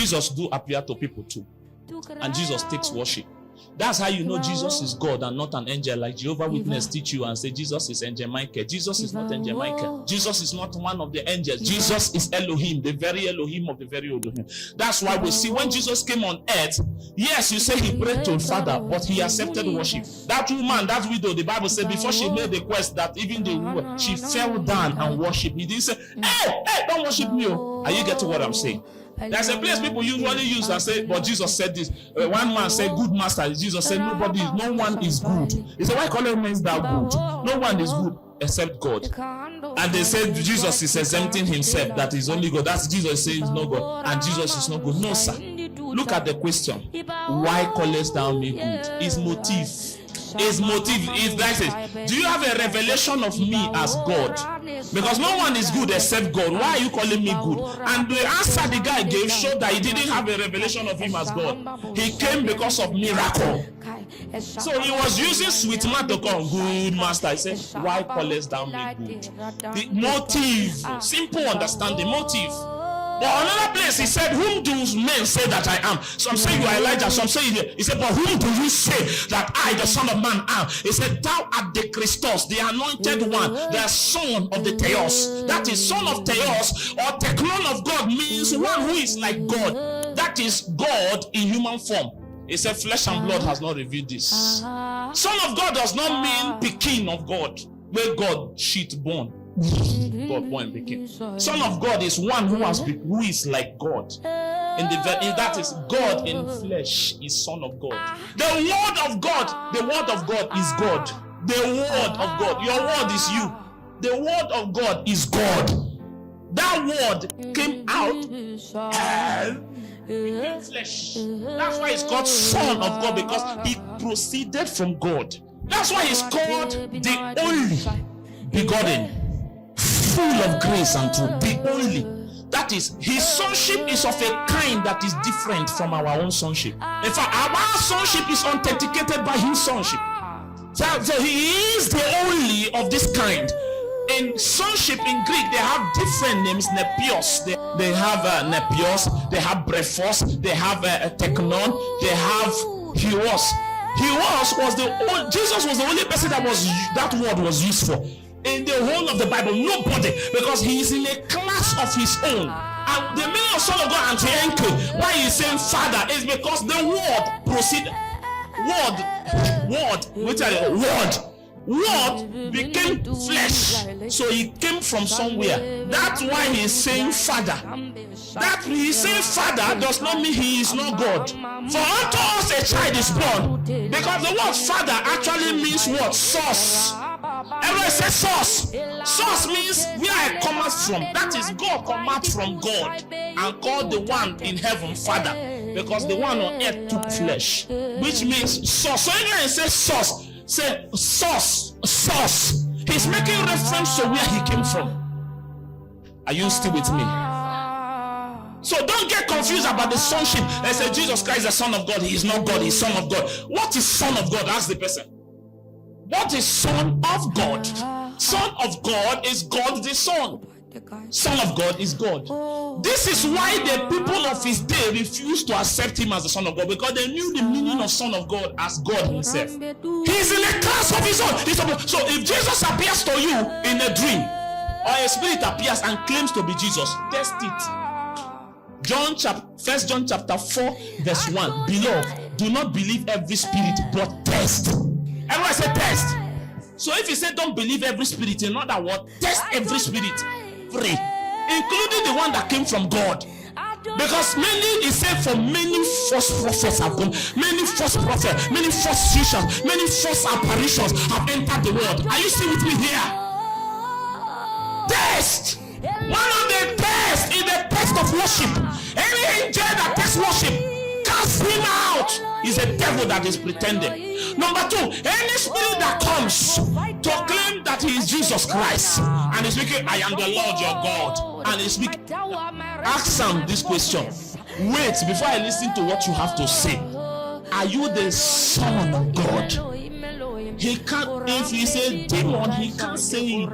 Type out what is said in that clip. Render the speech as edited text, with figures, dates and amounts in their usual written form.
Jesus do appear to people too. And Jesus takes worship. That's how you know Jesus is God and not an angel, like Jehovah's Witness teach you and say Jesus is Angel Michael. Jesus is not Angel Michael. Jesus is not one of the angels. Jesus is Elohim, the very Elohim of the very Elohim. That's why we see when Jesus came on earth, yes, you say he prayed to his Father, but he accepted worship. That woman, that widow, the Bible said before she made the request that even she fell down and worshiped. He didn't say, hey, don't worship me. Are you getting what I'm saying? There's a place people usually use and say, but Jesus said this. One man said, good master. Jesus said, no one is good. He said, why call him means thou good? No one is good except God. And they said Jesus is exempting himself, that is only God. That's Jesus saying is no God. And Jesus is not good. No, sir. Look at the question. Why callest thou me good? His motive. His motive is like this. Do you have a revelation of me as God? Because no one is good except God. Why are you calling me good? And the answer the guy gave showed that he didn't have a revelation of him as God. He came because of miracle. So he was using sweet mouth to call good master. He said, why callest thou me good? The motive. Simple understanding. Motive. But another place he said, whom do men say that I am? Some say you are Elijah, some say he said, but whom do you say that I, the Son of Man, am? He said, thou art the Christos, the anointed one, the son of the Theos. That is son of Theos or technon of God means one who is like God. That is God in human form. He said, flesh and blood has not revealed this. Son of God does not mean Pekin of God, where God shit born. God born Pekin. Son of God is one who is like God. That is God in flesh is Son of God. The word of God is God. The word of God. Your word is you. The word of God is God. That word came out and became flesh. That's why it's called Son of God, because he proceeded from God. That's why he's called the only begotten, full of grace and truth. The only. That is, his sonship is of a kind that is different from our own sonship. In fact, our sonship is authenticated by his sonship. So he is the only of this kind. In sonship in Greek, they have different names. Nepios, they have Nepios, they have Brephos, they have Teknon, they have Huos. Jesus was the only person that word was used for. In the whole of the Bible, nobody, because he is in a class of his own. And the meaning of Son of God and Triangle, why he's saying Father, is because the word proceeded. Word became flesh. So he came from somewhere. That's why he's saying Father. That he's saying Father does not mean he is not God. For unto us a child is born. Because the word Father actually means what? Source. Everyone says source. Source means where I come out from. That is, God come out from God and called the one in heaven Father, because the one on earth took flesh, which means source. So anyone says source, say source. He's making reference to where he came from. Are you still with me? So don't get confused about the sonship. They say Jesus Christ is the Son of God. He is not God, he's Son of God. What is Son of God? Ask the person. What is Son of God? Son of God is God the Son. Son of God is God. This is why the people of his day refused to accept him as the Son of God, because they knew the meaning of Son of God as God himself. He's in a class of his own. So if Jesus appears to you in a dream, or a spirit appears and claims to be Jesus, test it. 1 John chapter 4 verse 1. Beloved, do not believe every spirit, but test. Everyone say test. So if you say don't believe every spirit, in other words, test every spirit free, including the one that came from God. Because many, he said, for many false prophets have come, many false prophets, many false visions, many false apparitions have entered the world. Are you still with me here? Test. One of the tests is the test of worship. Any angel that tests worship, cast him out. Is a devil that is pretending. Number two, any spirit that comes to claim that he is Jesus Christ and is speaking, I am the Lord your God, and is speaking, ask him this question. Wait, before I listen to what you have to say, are you the Son of God? He can't, if he's a demon, he can't say it.